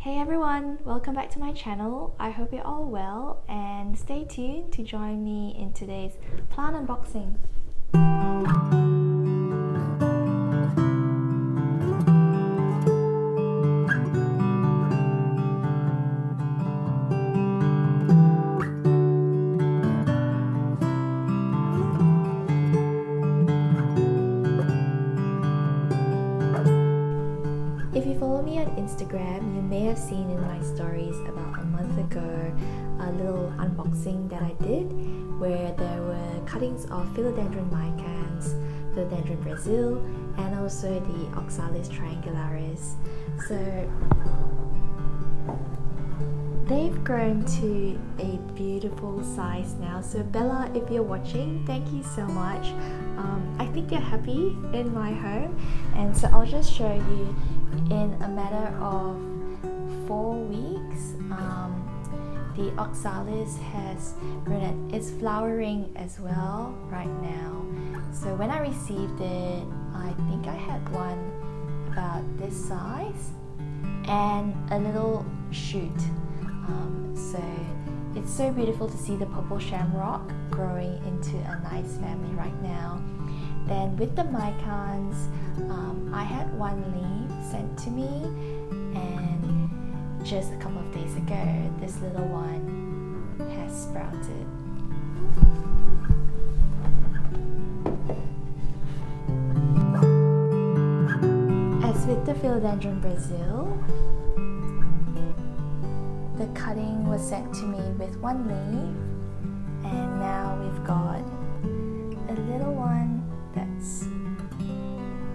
Hey everyone, welcome back to my channel. I hope you're all well and stay tuned to join me in today's plant unboxing. If you follow me on Instagram, you may have seen in my stories about a month ago a little unboxing that I did where there were cuttings of Philodendron Micans, Philodendron Brasil, and also the Oxalis Triangularis. So they've grown to a beautiful size now. So Bella, if you're watching, thank you so much. I think you're happy in my home, and so I'll just show you in a matter of 4 weeks. The Oxalis has grown and it's flowering as well right now. So when I received it, I think I had one about this size and a little shoot. So it's so beautiful to see the purple shamrock growing into a nice family right now. Then with the Micans, I had one leaf sent to me, and just a couple of days ago, this little one has sprouted. As with the Philodendron Brasil, the cutting was sent to me with one leaf, and now we've got a little one that's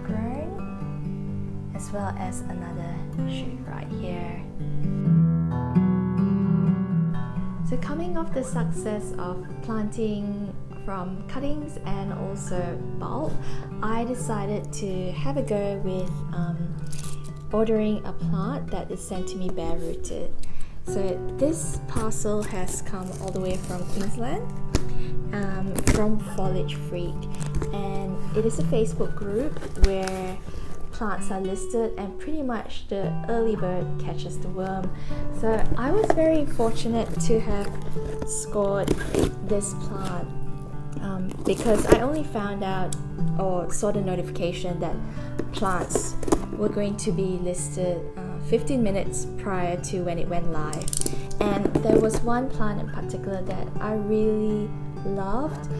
grown, as well as another shoot right here. So coming off the success of planting from cuttings and also bulb, I decided to have a go with ordering a plant that is sent to me bare rooted. So this parcel has come all the way from Queensland, from Foliage Freak, and it is a Facebook group where plants are listed and pretty much the early bird catches the worm. So I was very fortunate to have scored this plant because I only found out or saw the notification that plants were going to be listed 15 minutes prior to when it went live. And there was one plant in particular that I really loved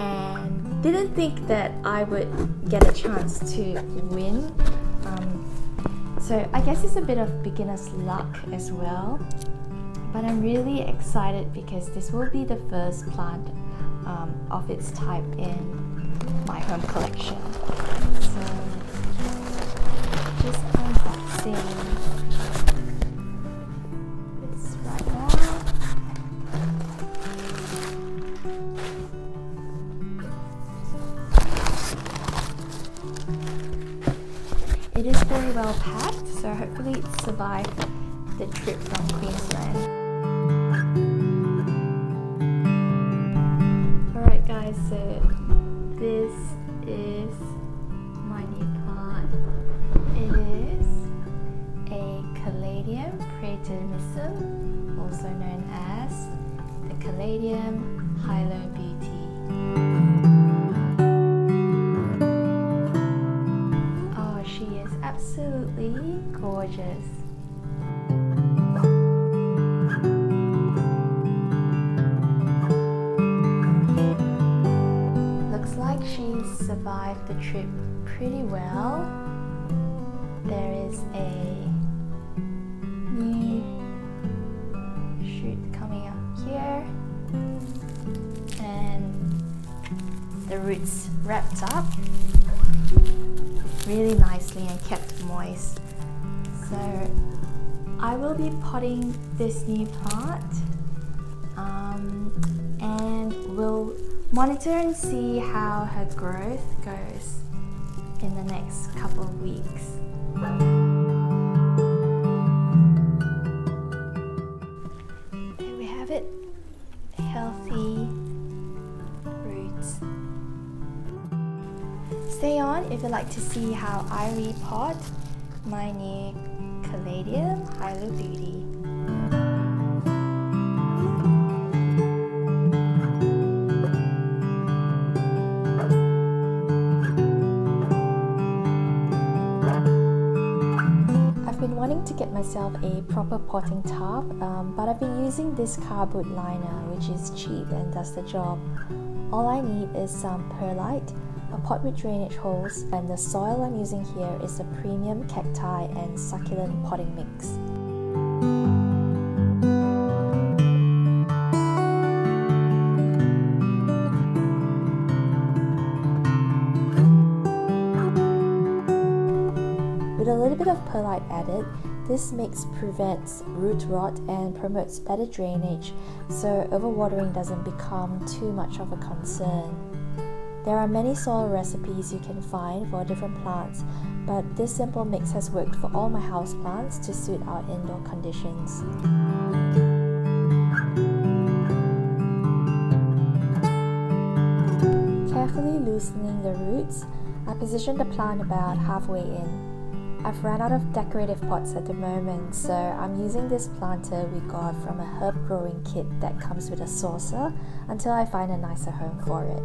and didn't think that I would get a chance to win. So I guess it's a bit of beginner's luck as well, but I'm really excited because this will be the first plant of its type in my home collection. So just unboxing this right now. It is very well packed, so hopefully it survived the trip from Queensland. Alright guys, so this is my new plant. It is a Caladium praetonissum, also known as the Caladium Hilo Beauty. Oh, she is absolutely gorgeous. Looks like she survived the trip pretty well. There is a new shoot coming up here, and the roots wrapped up really nicely and kept moist. So I will be potting this new plant and we'll monitor and see how her growth goes in the next couple of weeks. There we have it, healthy roots. Stay on if you'd like to see how I repot my new Caladium. Caladium Hilo Beauty. I've been wanting to get myself a proper potting tub, but I've been using this cardboard liner, which is cheap and does the job. All I need is some perlite, a pot with drainage holes, and the soil I'm using here is a premium cacti and succulent potting mix. With a little bit of perlite added, this mix prevents root rot and promotes better drainage, so overwatering doesn't become too much of a concern. There are many soil recipes you can find for different plants, but this simple mix has worked for all my houseplants to suit our indoor conditions. Carefully loosening the roots, I positioned the plant about halfway in. I've run out of decorative pots at the moment, so I'm using this planter we got from a herb growing kit that comes with a saucer until I find a nicer home for it.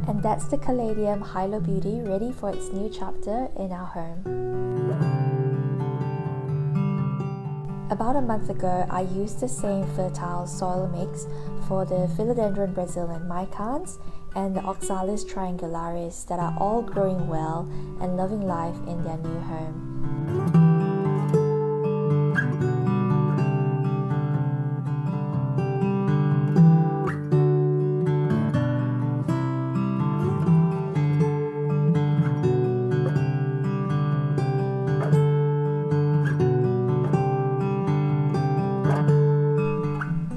And that's the Caladium Hilo Beauty ready for its new chapter in our home. About a month ago, I used the same fertile soil mix for the Philodendron Brasil and Micans and the Oxalis Triangularis that are all growing well and loving life in their new home.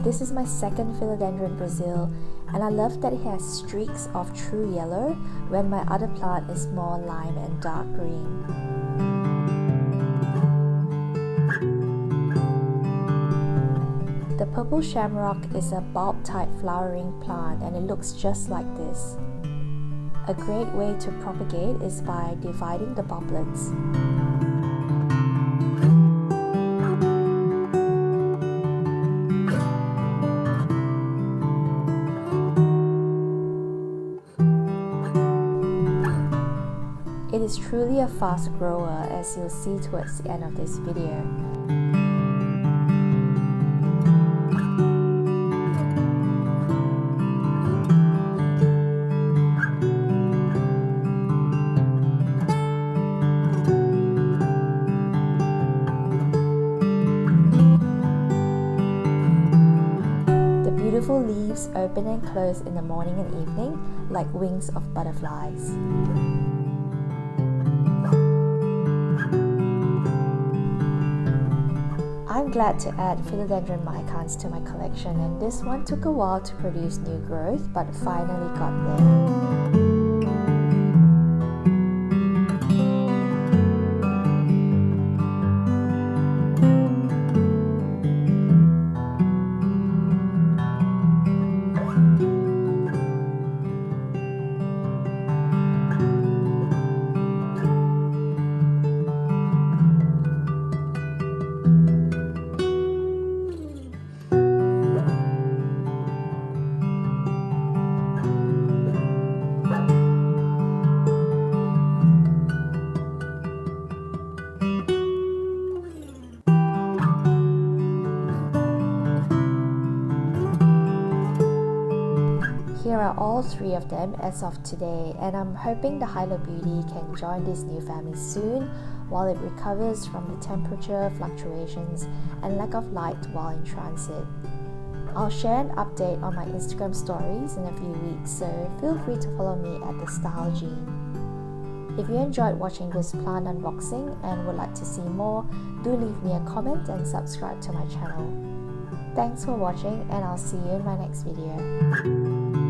This is my second Philodendron Brasil, and I love that it has streaks of true yellow when my other plant is more lime and dark green. The purple shamrock is a bulb type flowering plant and it looks just like this. A great way to propagate is by dividing the bulblets. It is truly a fast grower, as you'll see towards the end of this video. The beautiful leaves open and close in the morning and evening like wings of butterflies. I'm glad to add Philodendron Micans to my collection, and this one took a while to produce new growth, but finally got there. Here are all three of them as of today, and I'm hoping the Hilo Beauty can join this new family soon while it recovers from the temperature fluctuations and lack of light while in transit. I'll share an update on my Instagram stories in a few weeks, so feel free to follow me at the Style Gene. If you enjoyed watching this plant unboxing and would like to see more, do leave me a comment and subscribe to my channel. Thanks for watching, and I'll see you in my next video.